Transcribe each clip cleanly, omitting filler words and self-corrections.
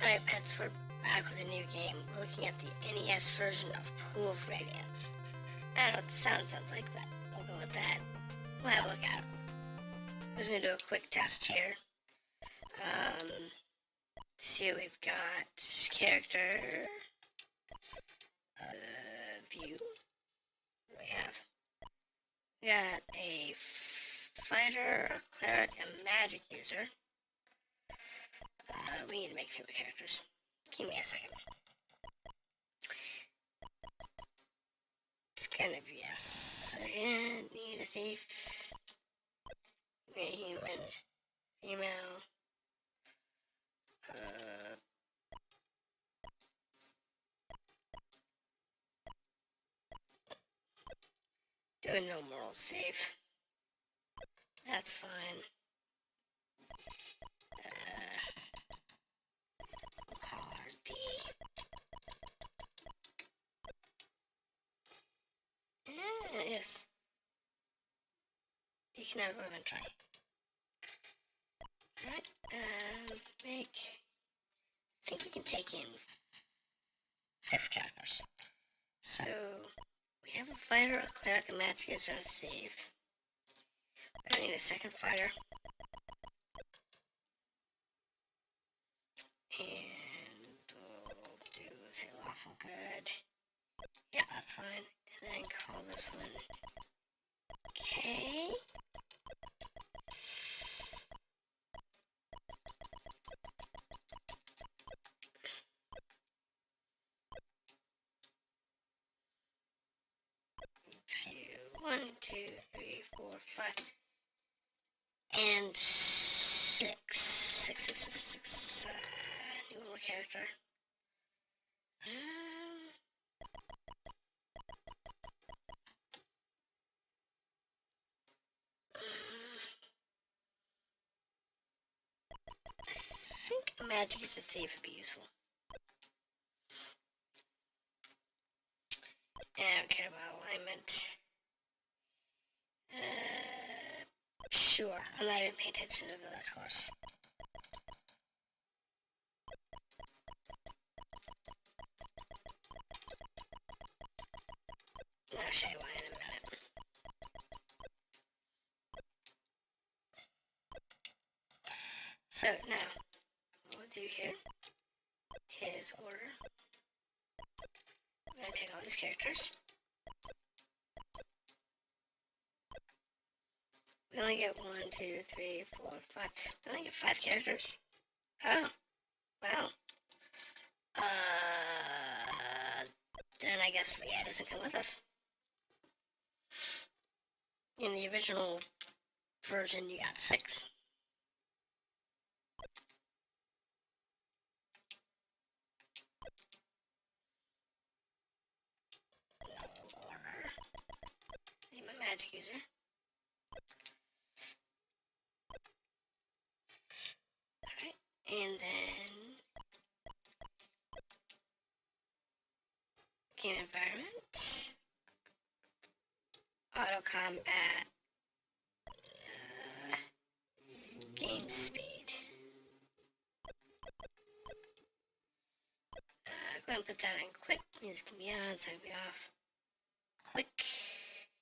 Alright, pets, we're back with a new game. We're looking at the NES version of Pool of Radiance. I don't know what the sounds like, but we'll go with that. We'll have a look at it. I'm just gonna do a quick test here. See what we've got. Character. View. What do we have? We got a fighter, a cleric, a magic user. We need to make a few more characters. Give me a second. It's gonna be a second. Need a thief. Need a human. Female. Doing no morals thief. That's fine. We'll call her D. Yes. You can have a moment try. Alright, I think we can take in 6 characters. So, we have a fighter, a cleric, a magic user, a thief. I need a second fighter. And we'll do, let's say, lawful good. Yeah, that's fine. And then call this one K. View 1, 2, 3, 4, 5, and 6. New one more character. I think a magic user thief would be useful. I don't care about alignment. Sure, I'm not even paying attention to the scores. I'll show you why in a minute. So now, what we'll do here is order. I'm going to take all these characters. We only get 1, 2, 3, 4, 5. We only get 5 characters. Oh, wow. Then I guess yeah, it doesn't come with us. In the original version, you got 6. No order. Need my magic user. Alright, and then game environment, auto combat, game speed. Go ahead and put that on quick. Music can be on, sound can be off. Quick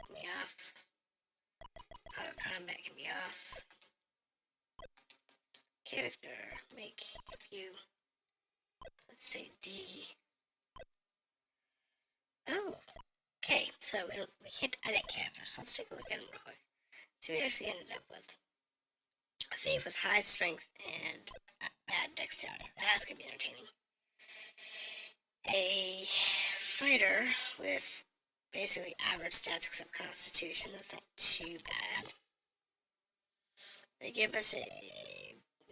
can be off. Auto combat can be off. Character, make view. Let's say D. Oh, okay. So we can't edit characters. Let's take a look at them real quick. See what we actually ended up with. A thief with high strength and bad dexterity. That's gonna be entertaining. A fighter with basically average stats except constitution. That's not too bad. They give us a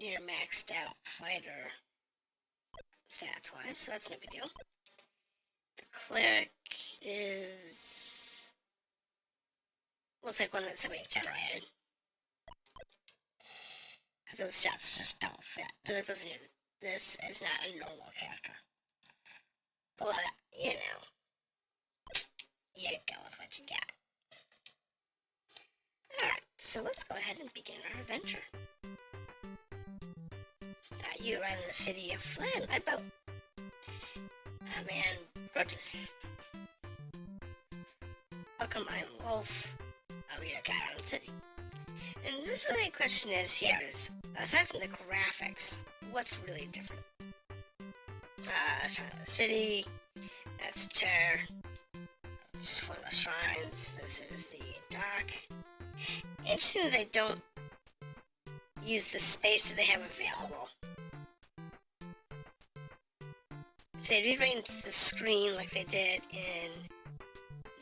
near maxed out fighter stats wise, so that's no big deal. The cleric is looks like one that's somebody generated. Because those stats just don't fit. This is not a normal character. But, you know, you go with what you got. Alright, so let's go ahead and begin our adventure. You arrive in the city of Phlan by boat. A man approaches. Welcome, I'm Wolf. We are guide around the city. And this really question is here is, aside from the graphics, what's really different? That's the city. That's Ter. It's just one of the shrines. This is the dock. Interesting that they don't use the space that they have available. If they rearranged the screen like they did in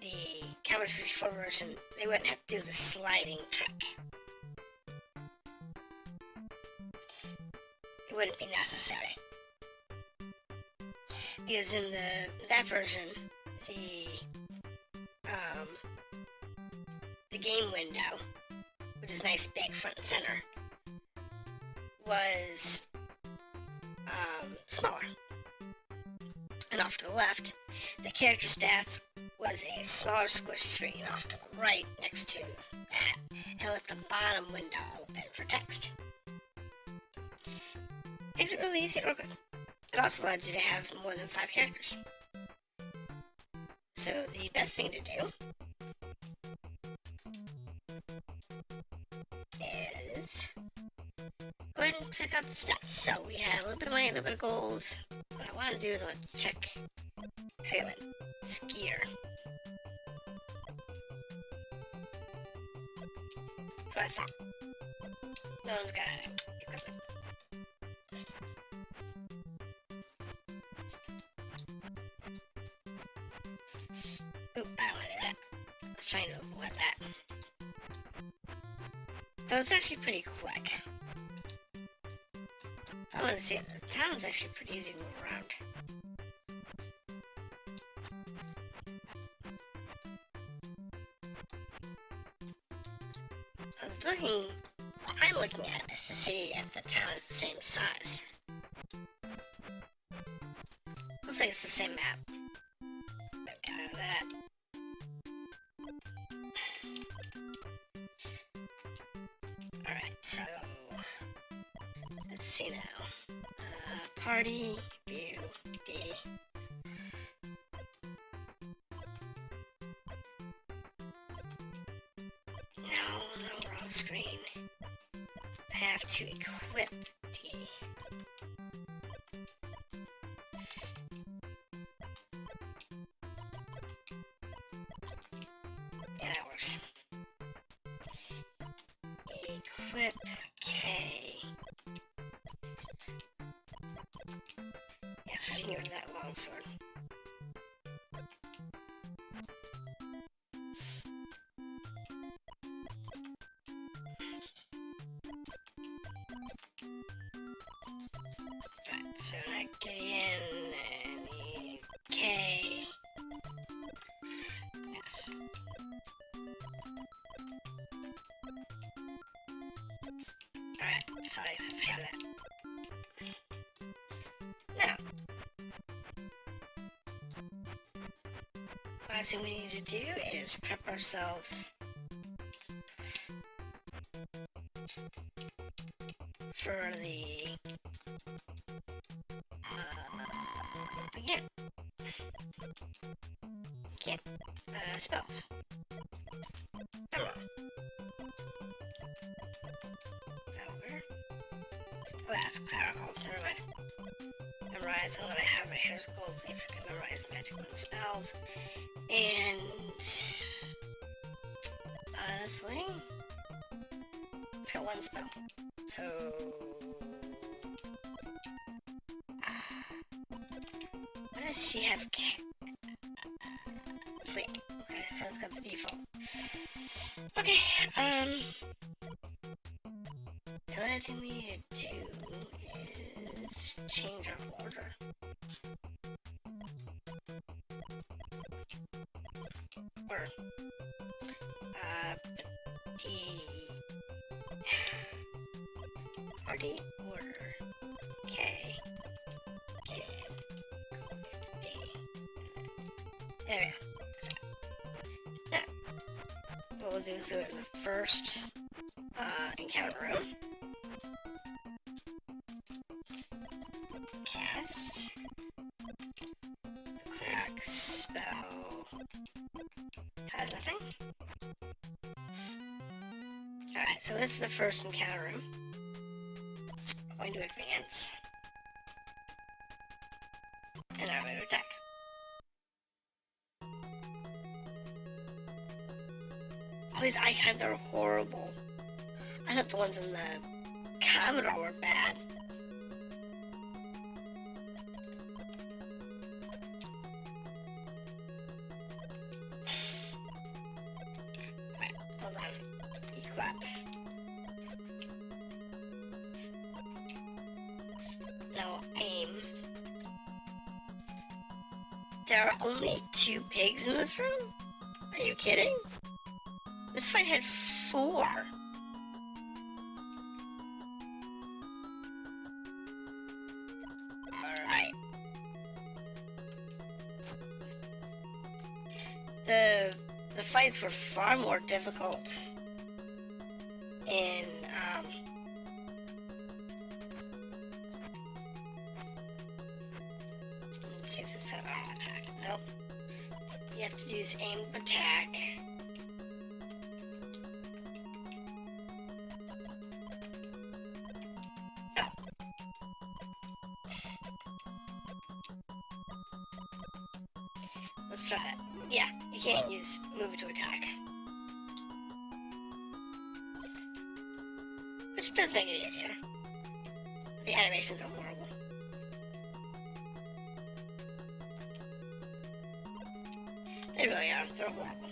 the Commodore 64 version, they wouldn't have to do the sliding trick. It wouldn't be necessary. Because in that version, the game window, which is nice, big, front and center, was smaller. And off to the left, the character stats was a smaller squish screen off to the right next to that, and it left the bottom window open for text. Makes it really easy to work with. It also allowed you to have more than 5 characters. So the best thing to do is go ahead and check out the stats. So we have a little bit of money, a little bit of gold. What I want to do is I want to check equipment. Skier. So I thought. No one's got equipment. Oop, I don't want to do that. I was trying to avoid that. Though it's actually pretty quick. I want to see it. The town's actually pretty easy to move around. What I'm looking at is to see if the town is the same size. Looks like it's the same map. Get out of that. Alright, so let's see now. Party, view, D. No, wrong screen. I have to equip D. Yeah, that works. Equip K. Yes, we can get rid of that longsword. Right, so not Gideon and K. Yes. Alright, so let's have that. Now, last thing we need to do is prep ourselves for the spells. I'm wrong. Over. Oh, that's claricals, never mind. Memorize what I have right here is gold leaf. You can memorize magic and spells. And honestly, it's got one spell. So what does she have? Sleep. Okay, so it's got the default. Okay, the only thing we need to do is change our order. Or, party order. K. K. D. There we go. Now, what we'll do is go to the first encounter room. cast the cleric spell. Has nothing. Alright, so this is the first encounter room. I'm going to advance. And I'm going to attack. All these icons are horrible. I thought the ones in the Commodore were bad. Alright, hold on. Equip. Now aim. There are only 2 pigs in this room? Are you kidding? This fight had 4. Alright. The fights were far more difficult in let's see if this has auto attack. Nope. You have to use aimed attack. Let's try it. Yeah, you can't use move to attack. Which does make it easier. The animations are horrible. They really are. They're horrible.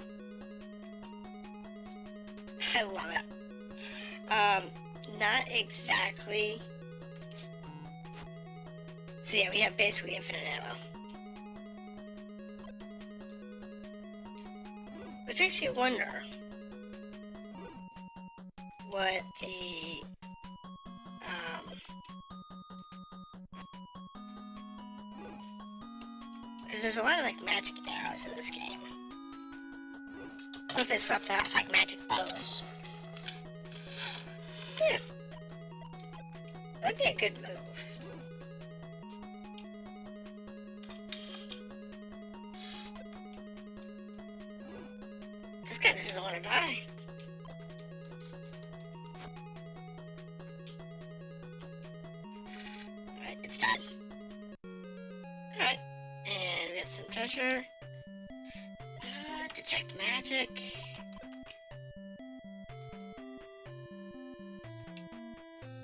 I love it. Not exactly. So yeah, we have basically infinite ammo. Which makes you wonder what the because there's a lot of like magic arrows in this game. What if they swapped that out with like magic bows? Yeah, that'd be a good move. This guy doesn't want to die. Alright, it's done. Alright, and we got some treasure. Detect magic.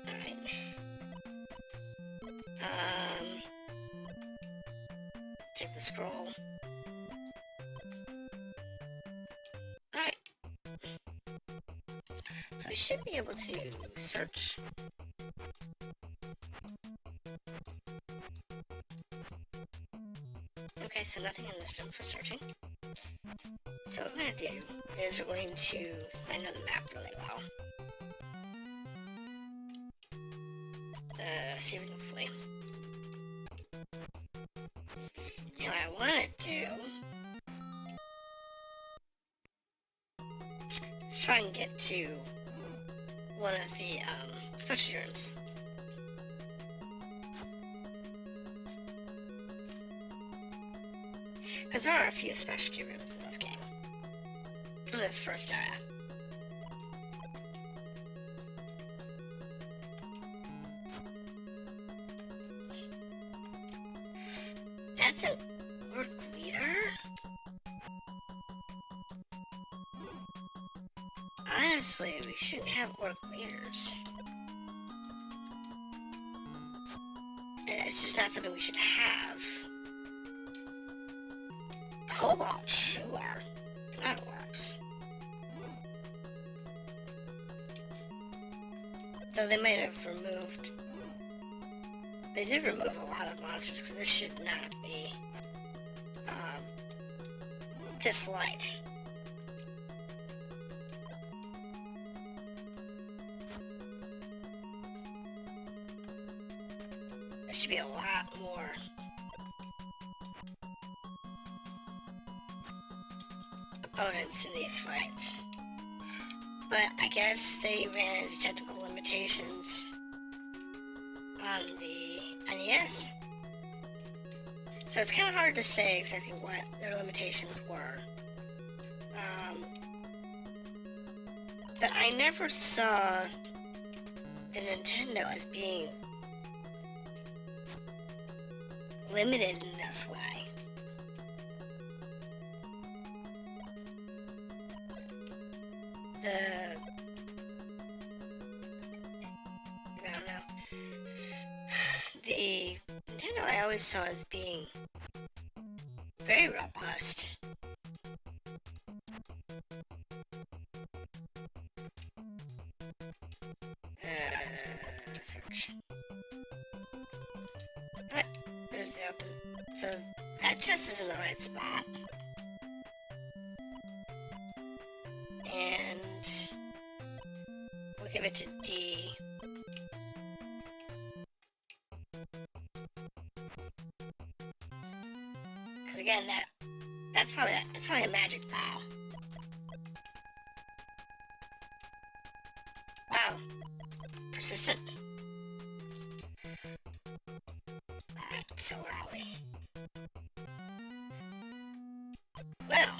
Alright. Take the scroll. Alright. So we should be able to search. Okay, so nothing in this room for searching. So what we're going to do is we're going to, since I know the map really well, see if we can flee. And what I want to do is try and get to one of the specialty rooms. Because there are a few specialty rooms in this game. In this first area. That's an orc leader? Honestly, we shouldn't have orc leaders. It's just not something we should have. Cobalt, sure. That works. Though they might have removed... They did remove a lot of monsters, because this should not be this light. There should be a lot more opponents in these fights. But I guess they ran into technical limitations on the NES. So it's kind of hard to say exactly what their limitations were. But I never saw the Nintendo as being limited in this way. I don't know. The Nintendo I always saw as being very robust. Search. Alright, there's the open. So that chest is in the right spot. And we'll give it to D. Because again, that's probably a magic bow. Wow. Persistent. Alright, so where are we? Well.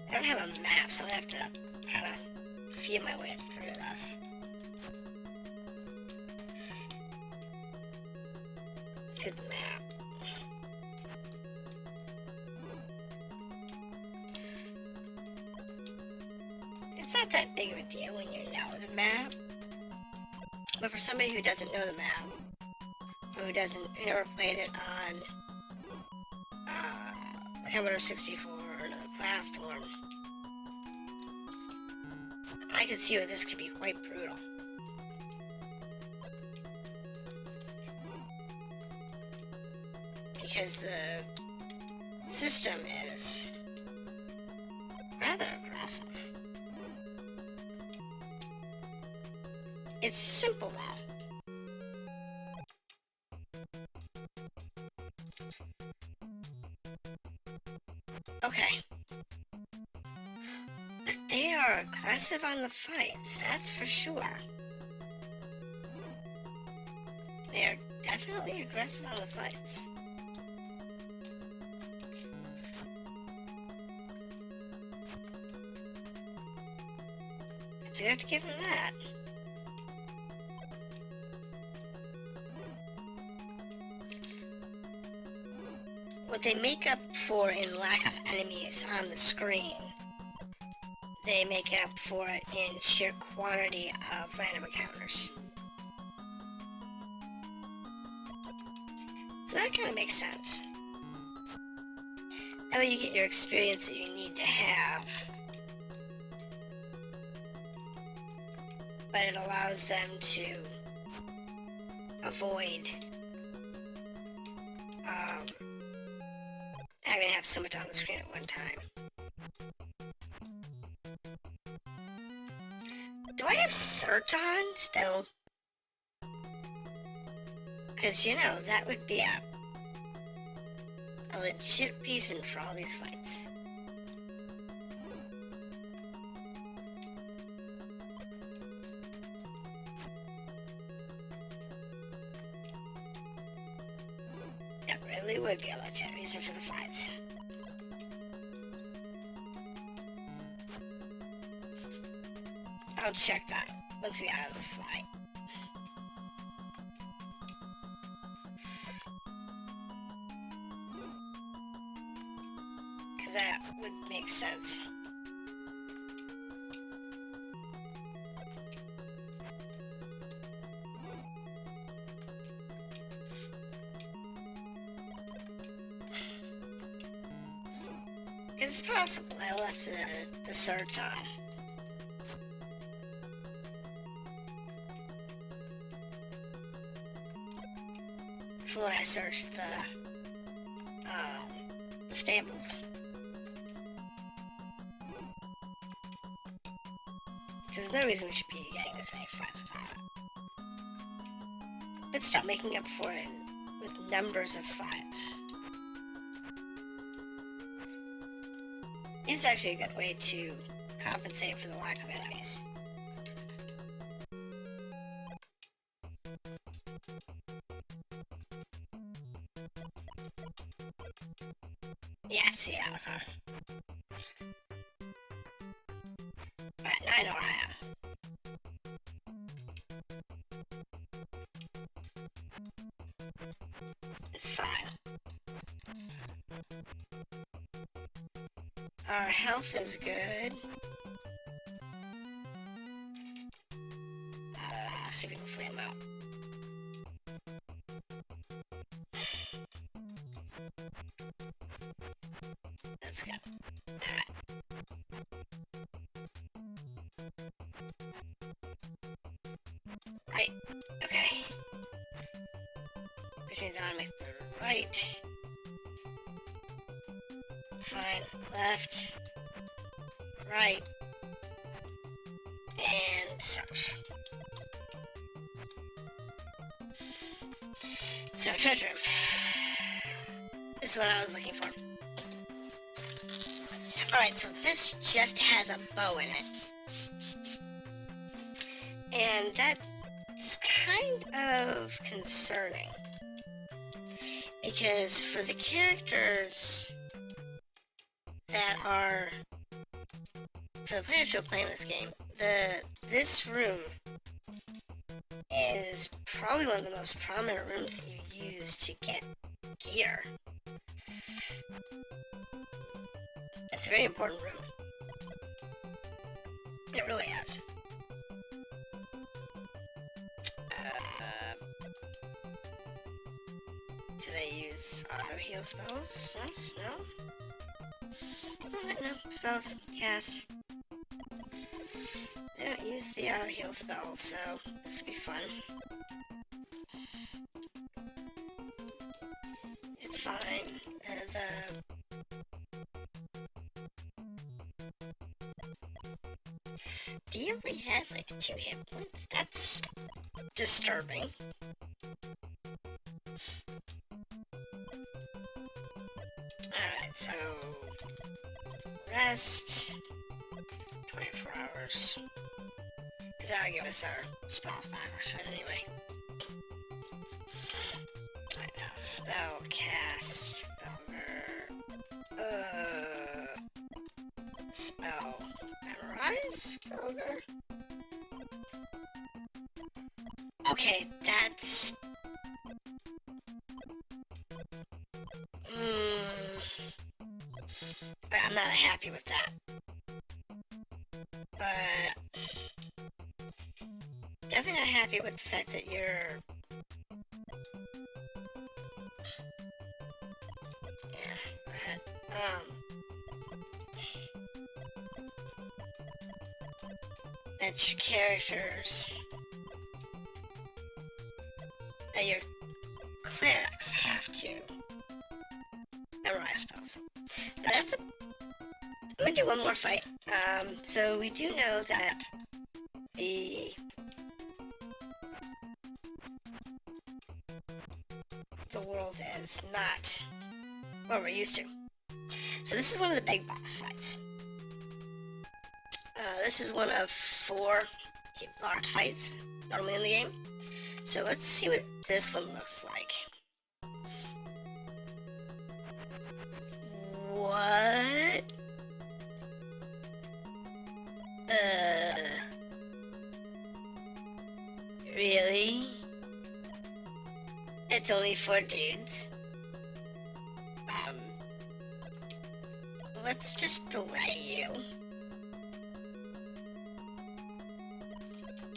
I don't have a map, so I'm gonna have to kind of feel my way through this. Through the map. It's not that big of a deal when you know the map, but for somebody who doesn't know the map, or who never played it on the Commodore 64 or another platform, I can see where this could be quite brutal. Because the system is rather aggressive. It's simple though. Okay. But they are aggressive on the fights, that's for sure. They are definitely aggressive on the fights. So you have to give them that. What they make up for in lack of enemies on the screen, they make up for it in sheer quantity of random encounters. So that kind of makes sense. That way you get your experience that you need to have. But it allows them to avoid having to have so much on the screen at one time. Do I have search on still? Because, you know, that would be a legit reason for all these fights. It really would be a legit reason for the fights. I'll check that once we get out of this fight. Because that would make sense. It's possible I left the search on. From when I searched the stables. There's no reason we should be getting this many fights without it. But stop making up for it with numbers of fights. It's actually a good way to compensate for the lack of enemies. Yeah, see, I was on. Right, now I know where I am. It's fine. Our health is good. Let's see if we can flame out. That's good. Alright. Right. Okay. Which means I want to make the right. It's fine. Left. Right. And search. So, treasure room. This is what I was looking for. Alright, so this just has a bow in it. And that's kind of concerning. Because for the characters that are... For the players who are playing this game, this room is probably one of the most prominent rooms you use to get gear. It's a very important room. It really is. Do they use auto heal spells? Yes? No? No, spells cast. They don't use the auto heal spells, so this will be fun. It's fine. D only has like 2 hit points. That's disturbing. Alright, so rest 24 hours. Because that'll give us our spells back, or should anyway. Alright, now spell cast, spell memorize, Felger. Okay, that's I'm not happy with that. But definitely not happy with the fact that you're go ahead. That your characters, that your clerics have to memorize spells. But that's I'm gonna do one more fight. So we do know that the world is not what we're used to. So this is one of the big boss fights. This is one of 4 large fights normally in the game. So let's see what this one looks like. What? Really? It's only 4 dudes? Let's just delay you.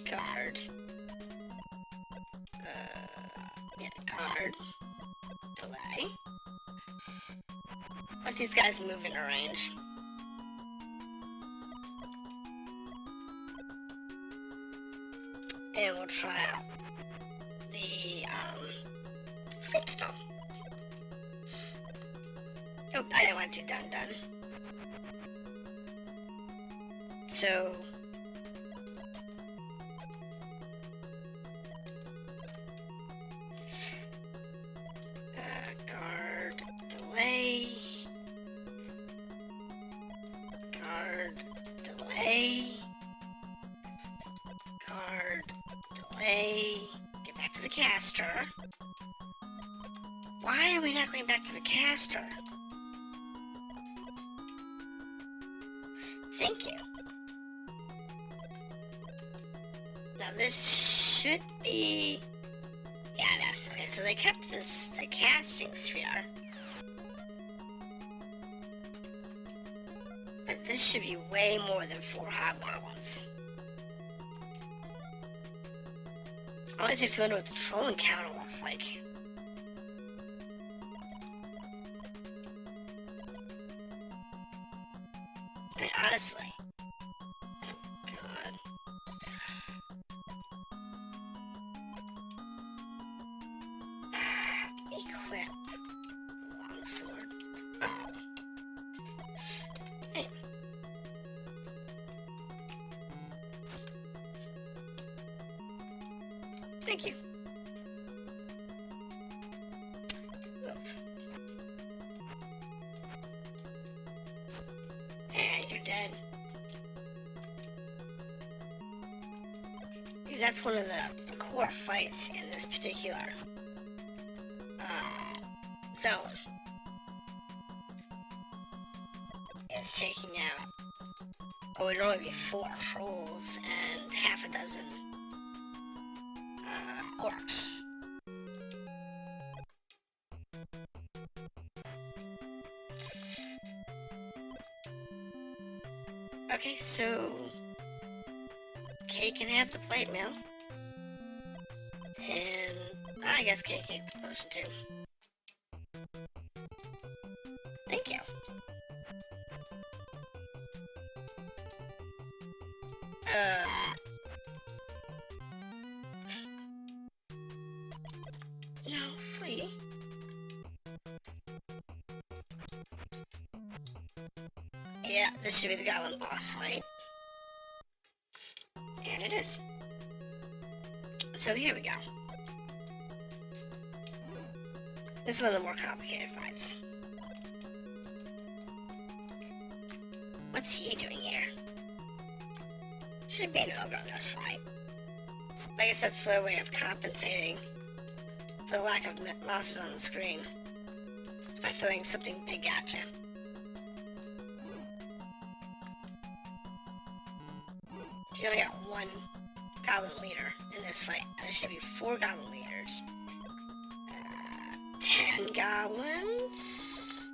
Guard. Yeah, guard. Delay. Let these guys move into range. And we'll try out the, sleep spell. Oh, I didn't want to do done. So... guard, delay... Guard, delay... Guard, delay... Get back to the caster. Why are we not going back to the caster? Thank you. Now this should be... Yeah, it is. Okay, so they kept the casting sphere. But this should be way more than 4 hobgoblins. Only takes to wonder what the troll encounter looks like. I mean, honestly. Oh, God. Equip. Longsword. Oh. Hey. Thank you. Move. And you're dead. Because that's one of the core fights in this particular zone. Is taking out, oh, it would only be 4 trolls and half a dozen orcs. Okay, so Kay can have the plate mail, and I guess Kay can get the potion too. Thank you. No, flee. Yeah, this should be the goblin boss fight. And it is. So here we go. This is one of the more complicated fights. What's he doing here? Shouldn't be an ogre in this fight. I guess that's their way of compensating for the lack of monsters on the screen. It's by throwing something big at you. You only got 1 goblin leader in this fight. And there should be 4 goblin leaders. 10 goblins?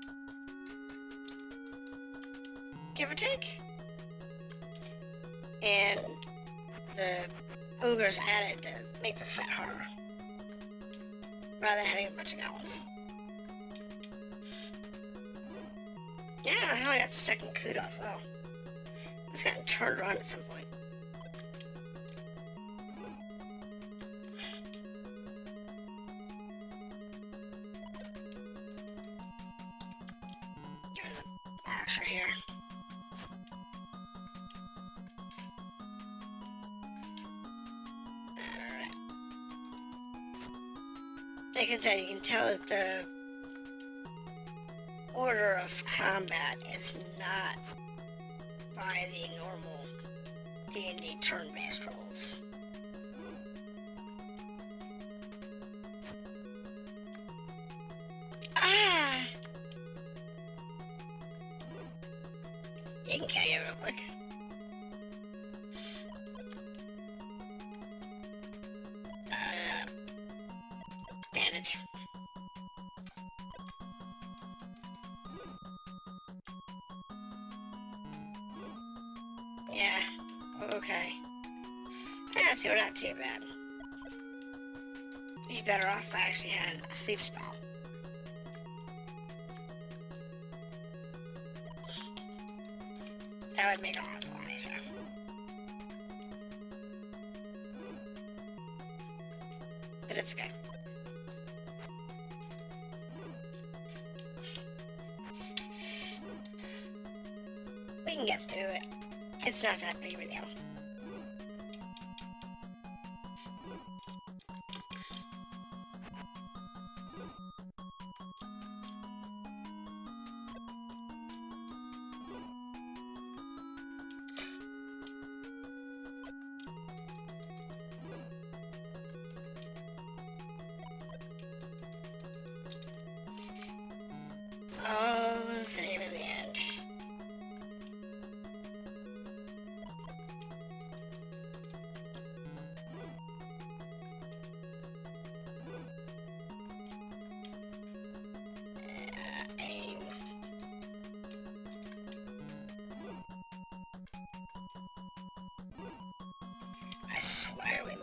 Give or take. And the ogres added to make this fight harder. Rather than having a bunch of goblins. Yeah, I don't know how I got stuck in Kudo as well. I just got turned around at some point. There's an archer here. Alright. Like I said, you can tell that the order of combat is not by the normal D&D turn-based rules. Ah! You can kill you real quick. Bandage. Yeah, okay. Yeah, so we're not too bad. Be better off if I actually had a sleep spell. That would make our lives a lot easier. But it's okay. We can get through it. It's not that big of a deal. All the same in the end.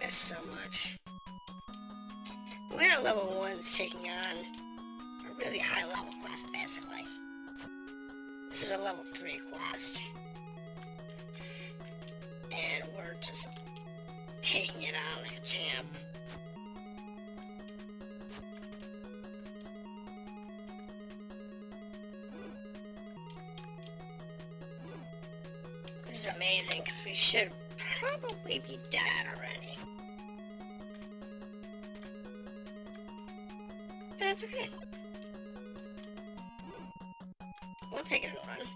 guys so much. We got level 1s taking on a really high level quest, basically. This is a level 3 quest. And we're just taking it on like a champ. Which is amazing, because we should probably be dead already. But that's okay. We'll take it and run.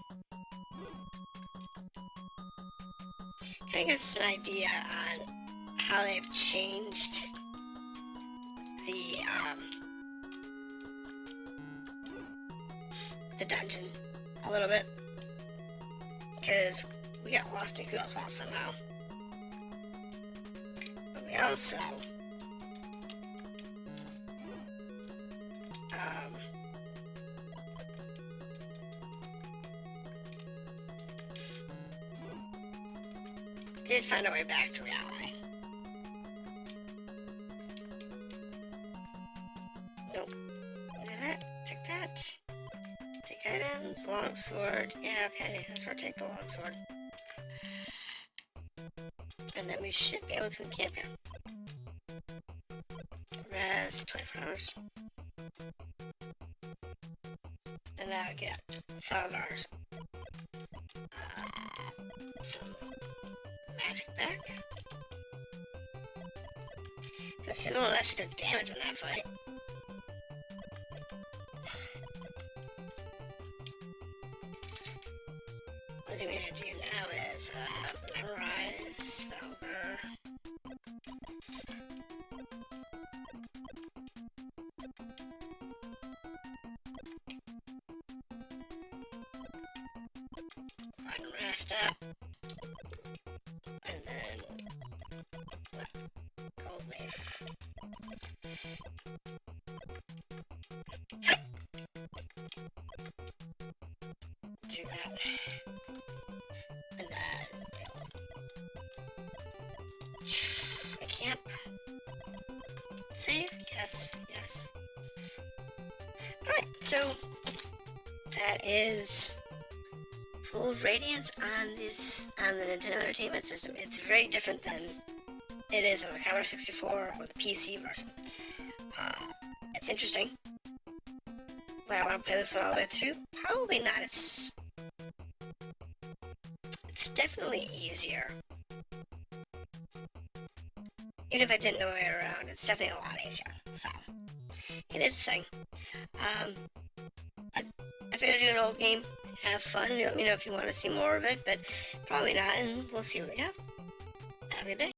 Kind of gives us an idea on how they've changed the dungeon a little bit, because we got lost in Kudos Wall somehow, but we also did find our way back to reality. Nope. Look at that. Take that. Take items. Longsword. Yeah, okay. Let's take the longsword. And then we should be able to encamp here. Rest 24 hours. And that'll get 5 hours. Some magic back. So this is the one that actually took damage in that fight. What we're gonna do now is memorize Felber. Rest up. And then gold leaf. Do that. And then I can't save? Yes, yes. Alright, so that is Pool of Radiance on the Nintendo Entertainment System. It's very different than it is on the Commodore 64 or the PC version. It's interesting. Would I want to play this one all the way through? Probably not. It's definitely easier. Even if I didn't know my way around, it's definitely a lot easier. So, it is a thing. I figured I'd do an old game. Have fun. Let me know if you want to see more of it, but probably not, and we'll see what we have. Have a good day.